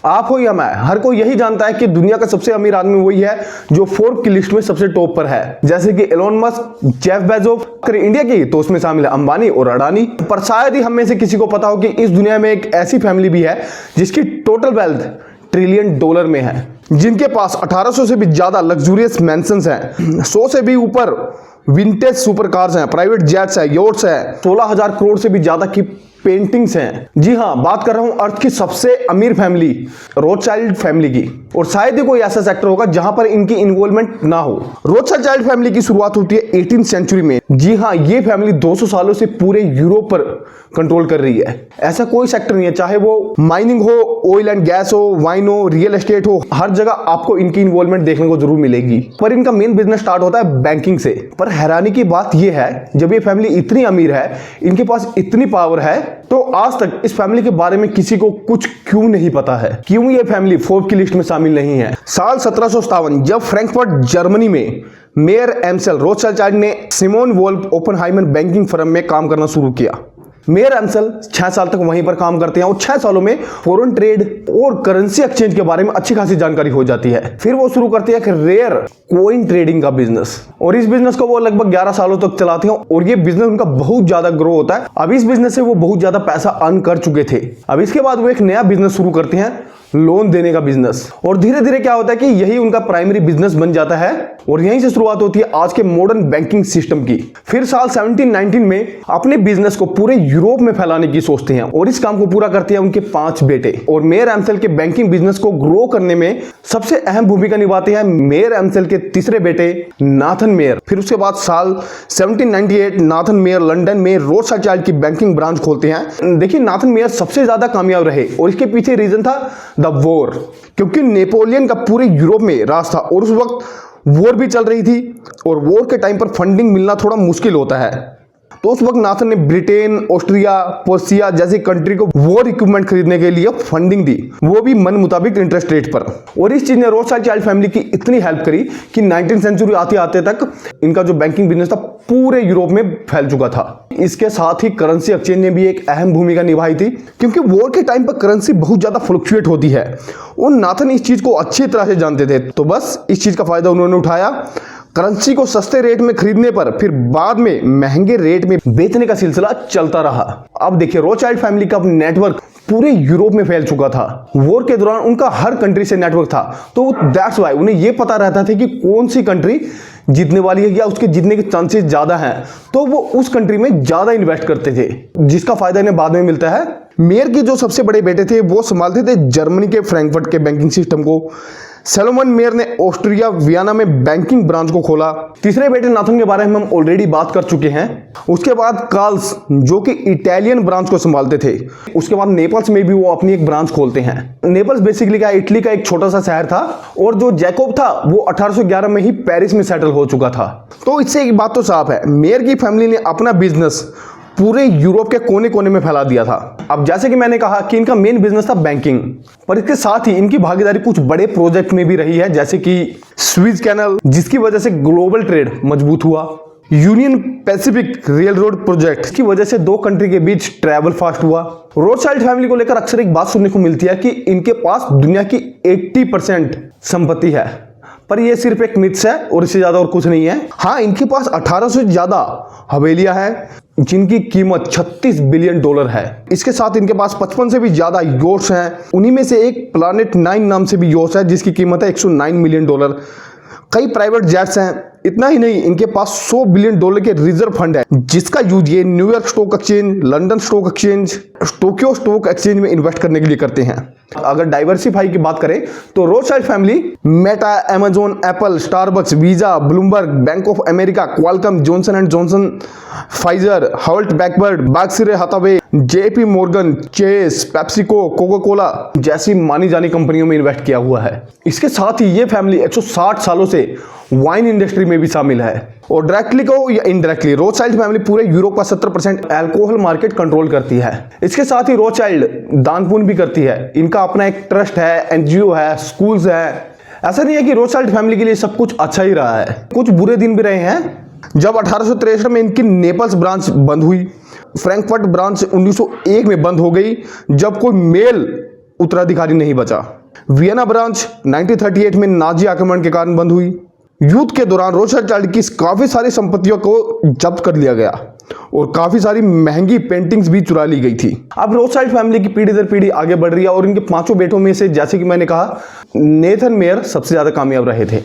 आप हो या मैं, हर कोई यही जानता है कि दुनिया का सबसे अमीर आदमी वही है जो फोर्ब्स की लिस्ट में सबसे टॉप पर है, जैसे कि एलोन मस्क, जेफ बेजोस। अगर इंडिया की तो उसमें शामिल है अंबानी और अडानी। पर शायद ही हम में से किसी को पता हो कि इस दुनिया में एक ऐसी फैमिली भी है जिसकी टोटल वेल्थ ट्रिलियन डॉलर में है, जिनके पास 1800 से भी ज्यादा लग्जूरियस मैंशंस हैं, 100 से भी ऊपर विंटेज सुपर कार्स हैं, प्राइवेट जेट्स हैं, योट्स हैं, 16,000 करोड़ से भी ज्यादा की पेंटिंग्स हैं। जी हाँ, बात कर रहा हूं अर्थ की सबसे अमीर फैमिली रोथशाइल्ड फैमिली की। और शायद ही कोई ऐसा सेक्टर होगा जहां पर इनकी इन्वॉल्वमेंट ना हो। रोथशाइल्ड फैमिली की शुरुआत होती है 18th सेंचुरी में। जी हाँ, ये फैमिली 200 सालों से पूरे यूरोप पर कंट्रोल कर रही है। ऐसा कोई सेक्टर नहीं है, चाहे वो माइनिंग हो, ऑयल एंड गैस हो, वाइन हो, रियल एस्टेट हो, हर जगह आपको इनकी इन्वॉल्वमेंट देखने को जरूर मिलेगी। पर इनका मेन बिजनेस स्टार्ट होता है बैंकिंग से। पर हैरानी की बात यह है, जब ये फैमिली इतनी अमीर है, इनके पास इतनी पावर है, तो आज तक इस फैमिली के बारे में किसी को कुछ क्यों नहीं पता है, क्यों ये फैमिली फोर्ब्स की लिस्ट में शामिल नहीं है। साल 1757 जब फ्रैंकफर्ट जर्मनी में मेयर एम्सेल रोथशाइल्ड ने Simon Wolf Oppenheimer banking firm में काम करना शुरू किया। मेयर एम्सेल 6 साल तक वहीं पर काम करते हैं और 6 सालों में फॉरेन ट्रेड और करेंसी एक्सचेंज के बारे में अच्छी खासी जानकारी हो जाती है। फिर वो शुरू करते हैं कि रेयर कॉइन ट्रेडिंग का बिजनेस, और इस बिजनेस को वो लगभग 11 सालों तक चलाते हैं और ये बिजनेस उनका बहुत ज्यादा ग्रो होता है। अब इस बिजनेस से वो बहुत ज्यादा पैसा अर्न कर चुके थे। अब इसके बाद वो एक नया बिजनेस शुरू करते हैं, लोन देने का बिजनेस। और धीरे धीरे क्या होता है कि यही उनका प्राइमरी बिजनेस बन जाता है और यहीं से शुरुआत होती है आज के मॉडर्न बैंकिंग सिस्टम की। फिर साल 1719 में अपने बिजनेस को पूरे यूरोप में फैलाने की सोचते हैं और इस काम को पूरा करते हैं उनके 5 बेटे। और मेयर एम्सेल के बैंकिंग बिजनेस को ग्रो करने में सबसे अहम भूमिका निभाते हैं मेयर एम्सेल के तीसरे बेटे नाथन मेयर। फिर उसके बाद साल 1798 नाथन मेयर लंदन में रोथशाइल्ड की बैंकिंग ब्रांच खोलते हैं। देखिए, नाथन मेयर सबसे ज्यादा कामयाब रहे और इसके पीछे रीजन था द वॉर, क्योंकि नेपोलियन का पूरे यूरोप में राज था और उस वक्त वॉर भी चल रही थी और वॉर के टाइम पर फंडिंग मिलना थोड़ा मुश्किल होता है। तो उस वक्त नाथन ने ब्रिटेन, ऑस्ट्रिया, पर्सिया जैसी कंट्री को वॉर इक्विपमेंट खरीदने के लिए फंडिंग दी, वो भी मन मुताबिक इंटरेस्ट रेट पर। और इस चीज ने रोथशाइल्ड फैमिली की इतनी हेल्प करी कि 19th सेंचुरी आते आते तक इनका जो बैंकिंग बिजनेस था पूरे यूरोप में फैल चुका था। इसके साथ ही करेंसी एक्सचेंज ने भी एक अहम भूमिका निभाई थी, क्योंकि वॉर के टाइम पर करेंसी बहुत ज्यादा फ्लक्चुएट होती है और नाथन इस चीज को अच्छी तरह से जानते थे। तो बस इस चीज का फायदा उन्होंने उठाया, करेंसी को सस्ते रेट में खरीदने पर फिर बाद में महंगे रेट में बेचने का सिलसिला चलता रहा। अब देखिए, रोथशाइल्ड फैमिली का नेटवर्क पूरे यूरोप में फैल चुका था। वॉर के दौरान उनका हर कंट्री से नेटवर्क था, तो दैट्स वाई उन्हें यह पता रहता था कि कौन सी कंट्री जीतने वाली है या उसके जीतने के चांसेस ज्यादा हैं, तो वो उस कंट्री में ज्यादा इन्वेस्ट करते थे, जिसका फायदा इन्हें बाद में मिलता है। मेयर के जो सबसे बड़े बेटे थे वो संभालते थे जर्मनी के फ्रैंकफर्ट के बैंकिंग सिस्टम को। सैलोमन मेयर ने ऑस्ट्रिया वियना में बैंकिंग ब्रांच को खोला। तीसरे बेटे नाथन के बारे में हम ऑलरेडी बात कर चुके हैं। उसके बाद कार्ल्स, जो कि इटालियन ब्रांच को संभालते थे। उसके बाद नेपल्स में भी वो अपनी एक ब्रांच खोलते हैं। नेपल्स बेसिकली क्या, इटली का एक छोटा सा शहर था और जो जैकोब था वो 1811 में ही पेरिस में सेटल हो चुका था। तो इससे एक बात तो साफ है, मेयर की फैमिली ने अपना बिजनेस पूरे यूरोप के कोने कोने में फैला दिया था। अब जैसे कि मैंने कहा कि इनका मेन बिजनेस था बैंकिंग, पर इसके साथ ही इनकी भागीदारी कुछ बड़े प्रोजेक्ट में भी रही है, जैसे कि स्विस कैनल, जिसकी वजह से ग्लोबल ट्रेड मजबूत हुआ, union Pacific rail road project की वजह से 2 कंट्री के बीच ट्रैवल फास्ट हुआ। रोथशाइल्ड फैमिली को लेकर अक्सर एक बात सुनने को मिलती है कि इनके पास दुनिया की 80% संपत्ति है, पर यह सिर्फ एक मिथ्स है और इससे ज्यादा और कुछ नहीं है। हाँ, इनके पास 1800 से ज्यादा हवेलियां हैं जिनकी कीमत 36 बिलियन डॉलर है। इसके साथ इनके पास 55 से भी ज्यादा योट्स हैं। उन्हीं में से एक प्लानेट 9 नाम से भी योट्स है जिसकी कीमत है 109 मिलियन डॉलर। कई प्राइवेट जेट्स हैं। इतना ही नहीं, इनके पास 100 बिलियन डॉलर के रिजर्व फंड है, जिसका यूज ये New York stock exchange, London stock exchange, Tokyo stock exchange में इन्वेस्ट करने के लिए करते हैं। अगर डाइवर्सिफाई की बात करें तो Rothschild family Meta, Amazon, Apple, Starbucks, Visa, Bloomberg, Bank of America, Qualcomm, Johnson and Johnson, Pfizer, हॉल्ट बैकबर्ड, Berkshire Hathaway, JP Morgan, Chase, PepsiCo, Coca Cola जैसी मानी जानी कंपनियों में इन्वेस्ट किया हुआ है। इसके साथ ही ये फैमिली 160 सालों से वाइन इंडस्ट्री में भी शामिल है और डायरेक्टली को या इनडायरेक्टली रोथशाइल्ड फैमिली पूरे यूरोप का 70% अल्कोहल मार्केट कंट्रोल करती है। इसके साथ ही रोथशाइल्ड दान पुण्य भी करती है। इनका अपना एक ट्रस्ट है, एनजीओ है, स्कूल्स है। ऐसा नहीं है कि रोथशाइल्ड फैमिली के लिए सब कुछ अच्छा ही रहा है, कुछ बुरे दिन भी रहे हैं। जब 1863 में इनकी नेपल्स ब्रांच बंद हुई, फ्रैंकफर्ट ब्रांच 1901 में बंद हो गई, जब कोई मेल उत्तराधिकारी नहीं बचा। वियना ब्रांच 1938 में नाजी आक्रमण के कारण बंद हुई। युद्ध के दौरान रोथस्child की काफी सारी संपत्तियों को जब्त कर लिया गया और काफी सारी महंगी पेंटिंग्स भी चुरा ली गई थी। अब रोथस्child फैमिली की पीढ़ी दर पीढ़ी आगे बढ़ रही है और इनके 5 बेटों में से, जैसे कि मैंने कहा, नेथन मेयर सबसे ज्यादा कामयाब रहे थे।